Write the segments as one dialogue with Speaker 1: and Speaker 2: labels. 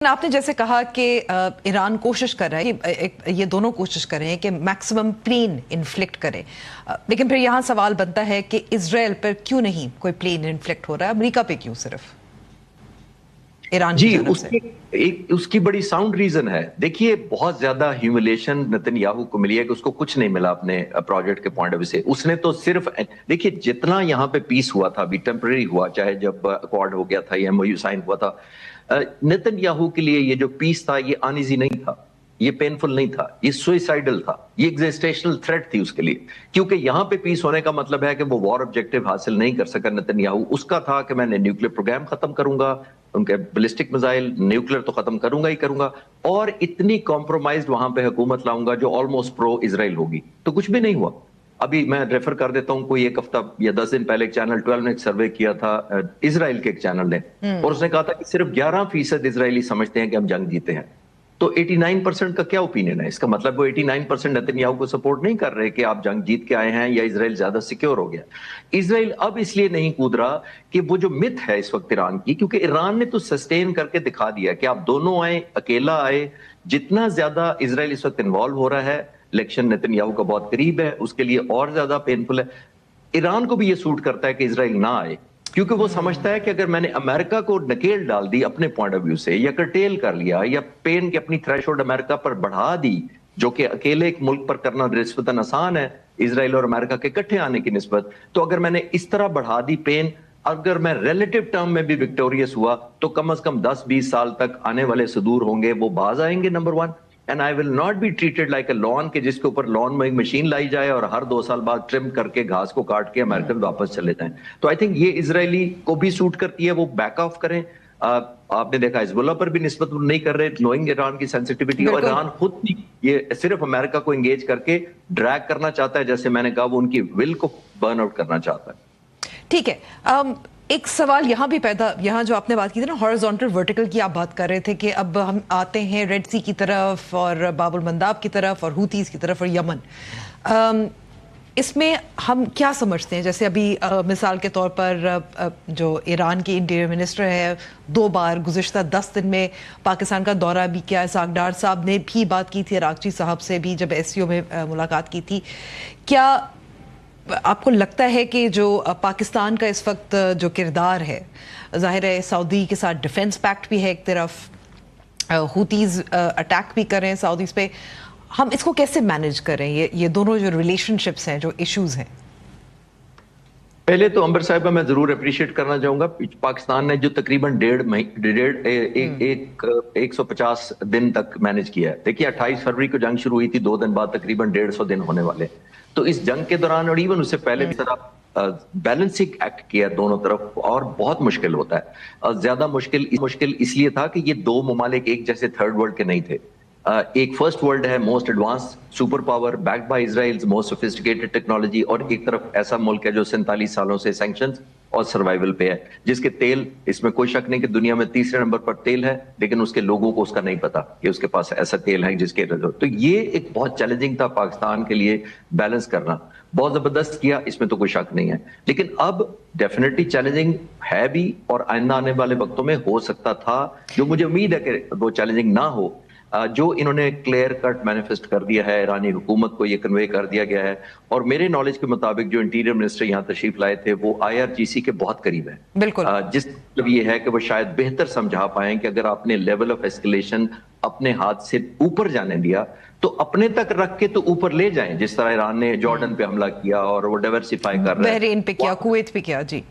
Speaker 1: आपने जैसे कहा कि ईरान कोशिश कर रहा है, ये दोनों कोशिश कर रहे हैं कि मैक्सिमम प्लेन इन्फ्लिक्ट करें, लेकिन फिर यहाँ सवाल बनता है कि इजराइल पर क्यों नहीं कोई प्लेन इन्फ्लिक्ट हो रहा है, अमेरिका पे क्यों सिर्फ ईरान की जानब से?
Speaker 2: उसकी बड़ी साउंड रीजन है। देखिए, बहुत ज्यादा ह्यूमिलेशन नेतन्याहू को मिली है कि उसको कुछ नहीं मिला अपने प्रोजेक्ट के पॉइंट ऑफ व्यू से। उसने तो सिर्फ देखिए, जितना यहाँ पे पीस हुआ था, अभी टेम्पररी हुआ, चाहे जब अकॉर्ड हो गया था या एमओयू साइन हुआ था, नेतन्याहू के लिए ये जो पीस था ये अनईजी नहीं था, ये पेनफुल नहीं था, ये सुइसाइडल था, ये एग्जिस्टेंशियल थ्रेट थी उसके लिए। क्योंकि यहां पे पीस होने का मतलब है कि वो वॉर ऑब्जेक्टिव हासिल नहीं कर सका नेतन्याहू। उसका था कि मैंने न्यूक्लियर प्रोग्राम खत्म करूंगा, उनके बैलिस्टिक मिसाइल, न्यूक्लियर तो खत्म करूंगा ही करूंगा, और इतनी कॉम्प्रोमाइज्ड वहां पे हुकूमत लाऊंगा जो ऑलमोस्ट प्रो इजराइल होगी। तो कुछ भी नहीं हुआ। अभी मैं रेफर कर देता हूं, कोई एक हफ्ता या 10 दिन पहले चैनल 12 ने एक सर्वे किया था, इजराइल के एक चैनल ने, और उसने कहा था कि सिर्फ 11% इजरायली समझते हैं कि हम जंग जीते हैं। तो 89% का क्या ओपिनियन है? इसका मतलब वो 89% नेतन्याहू को सपोर्ट नहीं कर रहे कि आप जंग जीत के आए हैं या इजराइल ज्यादा सिक्योर हो गया। इजराइल अब इसलिए नहीं कूद रहा कि वो जो मिथ है इस वक्त ईरान की, क्योंकि ईरान ने तो सस्टेन करके दिखा दिया कि आप दोनों आए, अकेला आए। जितना ज्यादा इजराइल इस वक्त इन्वॉल्व हो रहा है, इलेक्शन नेतन्याहू का बहुत करीब है, उसके लिए और ज्यादा पेनफुल है। ईरान को भी ये सूट करता है कि इजराइल ना आए, क्योंकि वो समझता है कि अगर मैंने अमेरिका को नकेल डाल दी अपने पॉइंट ऑफ व्यू से, या कर्टेल कर लिया, या पेन की अपनी थ्रेशोल्ड अमेरिका पर बढ़ा दी, जो कि अकेले एक मुल्क पर करना निस्बतन आसान है इजराइल और अमेरिका के इकट्ठे आने की निस्बत, तो अगर मैंने इस तरह बढ़ा दी पेन, अगर मैं रिलेटिव टर्म में भी विक्टोरियस हुआ, तो कम से कम 10-20 साल तक आने वाले सुदूर होंगे, वो बाज आएंगे, number one. And I will not be treated like a lawn, के जिसके ऊपर लॉन में एक मशीन लाई जाए और हर 2 साल बाद ट्रिम करके घास को काट के अमेरिकन वापस चले जाएं। तो आई थिंक ये इजरायली को भी सूट करती है, वो बैक ऑफ करें। आपने देखा हिजबुल्लाह पर भी निस्बत नहीं कर रहे, नोइंग ईरान की सेंसिटिविटी, और ईरान खुद भी ये सिर्फ अमेरिका को एंगेज करके ड्रैग करना चाहता है। जैसे मैंने कहा, वो उनकी विल को बर्न आउट करना चाहता है।
Speaker 1: ठीक है, एक सवाल यहाँ भी पैदा, यहाँ जो आपने बात की थी ना हॉरिजॉन्टल वर्टिकल की, आप बात कर रहे थे कि अब हम आते हैं रेड सी की तरफ और बाबुल मंदाब की तरफ और हूतीज की तरफ और यमन। इसमें हम क्या समझते हैं? जैसे अभी मिसाल के तौर पर जो ईरान की इंटीरियर मिनिस्टर है, 2 बार गुज़िश्ता 10 दिन में पाकिस्तान का दौरा भी किया है। सागडार साहब ने भी बात की थी अरागची साहब से भी जब एससीओ में मुलाकात की थी। क्या आपको लगता है कि जो पाकिस्तान का इस वक्त जो किरदार है, जाहिर है सऊदी के साथ डिफेंस पैक्ट भी है एक तरफ, हूतीज अटैक भी कर रहे हैं सऊदीज पे, हम इसको कैसे मैनेज करें? ये दोनों जो रिलेशनशिप्स हैं, जो इश्यूज हैं।
Speaker 2: पहले तो अंबर साहिबा मैं जरूर अप्रिशिएट करना चाहूंगा, पाकिस्तान ने जो तकरीबन 150 दिन तक मैनेज किया है। देखिए, 28 फरवरी को जंग शुरू हुई थी, 2 दिन बाद तकरीबन 150 दिन होने वाले। तो इस जंग के दौरान और इवन उससे पहले भी तरह बैलेंसिंग एक्ट किया दोनों तरफ, और बहुत मुश्किल होता है। ज्यादा मुश्किल इसलिए था कि ये 2 ममालिक एक जैसे थर्ड वर्ल्ड के नहीं थे। एक फर्स्ट वर्ल्ड है, most advance super power backed by Israel, most sophisticated technology, और एक तरफ ऐसा मुल्क है जो 47 सालों से सैंक्शंस और सर्वाइवल पे है, जिसके तेल, इसमें कोई शक नहीं कि दुनिया में 3रे नंबर पर तेल है, लेकिन उसके लोगों को उसका नहीं पता कि उसके पास ऐसा तेल है जिसके। तो ये एक बहुत चैलेंजिंग था पाकिस्तान के लिए बैलेंस करना। बहुत जबरदस्त किया, इसमें तो कोई शक नहीं है, लेकिन अब डेफिनेटली चैलेंजिंग है भी, और आइंदा आने वाले वक्तों में हो सकता था, जो मुझे उम्मीद है कि वो चैलेंजिंग ना हो। जो इन्होंने क्लियर कट मैनिफेस्ट कर दिया है, ईरानी हुकूमत को ये कन्वे कर दिया गया है, और मेरे नॉलेज के मुताबिक जो इंटीरियर मिनिस्टर यहाँ तशरीफ लाए थे वो IRGC के बहुत करीब है।
Speaker 1: बिल्कुल।
Speaker 2: जिस मतलब ये है कि वो शायद बेहतर समझा पाए कि अगर आपने लेवल ऑफ एस्केलेशन अपने हाथ से ऊपर जाने दिया, तो अपने तक रख के तो ऊपर ले जाएं, जिस तरह ईरान ने जॉर्डन पे हमला किया और वो डाइवर्सिफाई कर रहे हैं,
Speaker 1: बहरीन पे किया, कुवैत पे किया, जी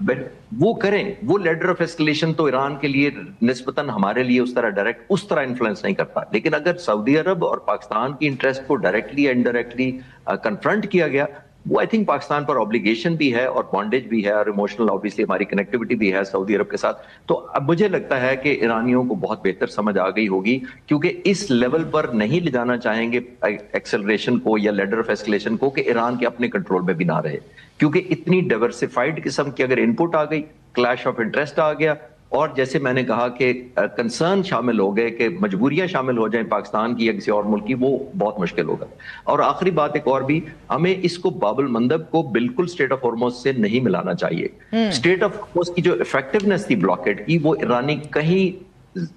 Speaker 2: वो करें। वो लेडर ऑफ एस्केलेशन तो ईरान के लिए निस्बतन हमारे लिए उस तरह डायरेक्ट उस तरह इन्फ्लुएंस नहीं करता, लेकिन अगर सऊदी अरब और पाकिस्तान की इंटरेस्ट को डायरेक्टली या इनडायरेक्टली कन्फ्रंट किया गया, वो आई थिंक पाकिस्तान पर ऑब्लिगेशन भी है और बॉन्डेज भी है, और इमोशनल ऑब्वियसली हमारी कनेक्टिविटी भी है सऊदी अरब के साथ। तो अब मुझे लगता है कि ईरानियों को बहुत बेहतर समझ आ गई होगी, क्योंकि इस लेवल पर नहीं ले जाना चाहेंगे एक्सेलरेशन को या लेडर ऑफ एस्केलेशन को कि ईरान के अपने कंट्रोल में भी ना रहे, क्योंकि इतनी डाइवर्सिफाइड किस्म की अगर इनपुट आ गई, क्लैश ऑफ इंटरेस्ट आ गया, और जैसे मैंने कहा कि कंसर्न शामिल हो गए, कि मजबूरियां शामिल हो जाएं पाकिस्तान की या किसी और मुल्क की, वो बहुत मुश्किल होगा। और आखिरी बात एक और भी, हमें इसको बाबुल मंदब को बिल्कुल स्टेट ऑफ हॉर्मुज से नहीं मिलाना चाहिए। स्टेट ऑफ हॉर्मुज की जो इफेक्टिवनेस थी ब्लॉकेड की, वो ईरानी कहीं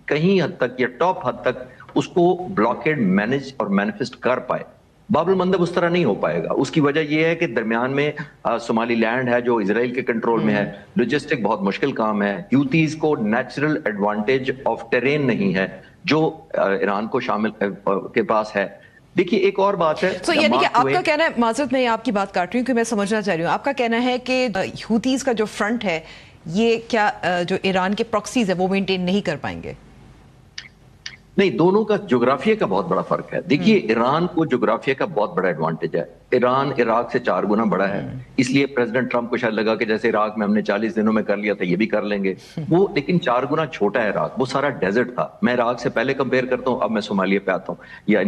Speaker 2: कहीं हद तक या टॉप हद तक उसको ब्लॉकेड मैनेज और मैनिफेस्ट कर पाए। बाबुल मंदब उस तरह नहीं हो पाएगा। उसकी वजह यह है कि दरमियान में सोमाली लैंड है जो इजराइल के कंट्रोल में है, लॉजिस्टिक बहुत मुश्किल काम है, ह्यूतीज को नेचुरल एडवांटेज ऑफ टेरेन नहीं है जो ईरान को शामिल के पास है। देखिए एक और बात है,
Speaker 1: तो यानी कि आपका कहना है, माजरत मैं आपकी बात काट रही हूँ कि मैं समझना चाह रही हूँ, आपका कहना है कि ह्यूतीज का जो फ्रंट है ये क्या जो ईरान के प्रॉक्सीज है वो मेंटेन नहीं कर पाएंगे?
Speaker 2: नहीं, दोनों का ज्योग्राफिया का बहुत बड़ा फर्क है। देखिए ईरान को ज्योग्राफिया का बहुत बड़ा एडवांटेज है। ईरान इराक से 4 गुना बड़ा है, इसलिए प्रेसिडेंट ट्रंप को शायद लगा कि जैसे इराक में हमने 40 दिनों में कर लिया था ये भी कर लेंगे। वो लेकिन 4 गुना छोटा है इराक, वो सारा डेजर्ट था। मैं इराक से पहले कंपेयर करता हूँ, अब मैं सोमालिया पे आता हूँ या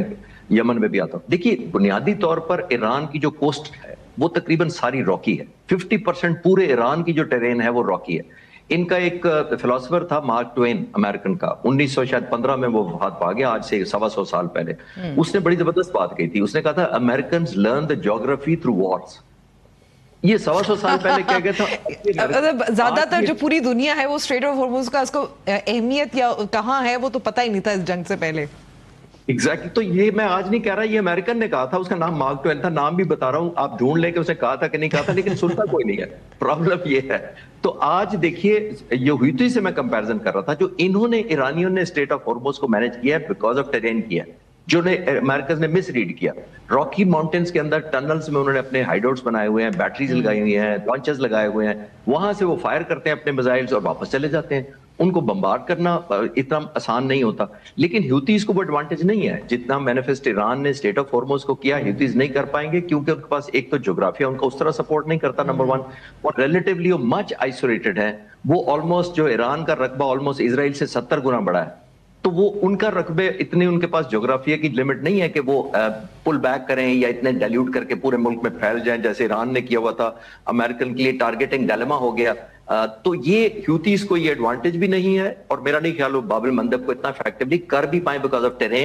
Speaker 2: यमन में भी आता हूँ। देखिए बुनियादी तौर पर ईरान की जो कोस्ट है वो तकरीबन सारी रॉकी है। 50% पूरे ईरान की जो टेरेन है वो रॉकी है। इनका एक फिलोसोफर था मार्क ट्वेन, अमेरिकन का, 1915 में वो वफात पा गया, आज से 125 साल पहले। उसने बड़ी जबरदस्त बात कही थी। उसने कहा था American learn the geography through Wars. ये 125 साल पहले क्या गया था।
Speaker 1: ज्यादातर जो पूरी दुनिया है वो स्ट्रेट ऑफ हॉर्मुज का उसको अहमियत या कहाँ है वो तो पता ही नहीं था इस जंग से पहले।
Speaker 2: एग्जैक्टली तो ये मैं आज नहीं कह रहा, ये अमेरिकन ने कहा था, उसका नाम मार्क ट्वेन था। नाम भी बता रहा हूं, आप ढूंढ लेके उसने कहा था कि नहीं कहा था, लेकिन सुनता कोई नहीं है। प्रॉब्लम ये है। तो आज देखिए ये हुईथी से मैं कंपैरिजन कर रहा था, जो इन्होंने ईरानियों ने स्टेट ऑफ हॉर्मुज को मैनेज किया है बिकॉज ऑफ टेरेन किया, जो ने अमेरिकन ने मिस रीड किया। रॉकी माउंटेन्स के अंदर टनल्स में उन्होंने अपने हाइडआउट्स बनाए हुए हैं, बैटरीज लगाई हुई हैं, लॉन्चर्स लगाए हुए हैं, वहां से वो फायर करते हैं अपने मिसाइल्स और वापस चले जाते हैं। उनको बम्बार्ड करना इतना आसान नहीं होता। लेकिन ह्यूतीज को वो एडवांटेज नहीं है जितना मैनिफेस्ट ईरान ने स्टेट ऑफ हॉर्मुज को किया। ह्यूतीज नहीं कर पाएंगे क्योंकि उनके पास एक तो ज्योग्राफिया उनका उस तरह सपोर्ट नहीं करता, नंबर 1, और रिलेटिवली वो मच आइसोलेटेड है। वो ऑलमोस्ट जो ईरान का रकबा ऑलमोस्ट इजराइल से 70 गुना बड़ा है। तो वो उनका रकबे इतने, उनके पास ज्योग्राफिया की लिमिट नहीं है कि वो पुल बैक करें या इतने डाइल्यूट करके पूरे मुल्क में फैल जाएं जैसे ईरान ने किया हुआ था। अमेरिकन के लिए टारगेटिंग डायलेमा हो गया। तो ये ह्यूतीज को ये एडवांटेज भी नहीं है, और मेरा नहीं ख्याल वो बाबुल मंदब को इतना इफेक्टिवली कर भी पाए बिकॉज ऑफ टेरेन।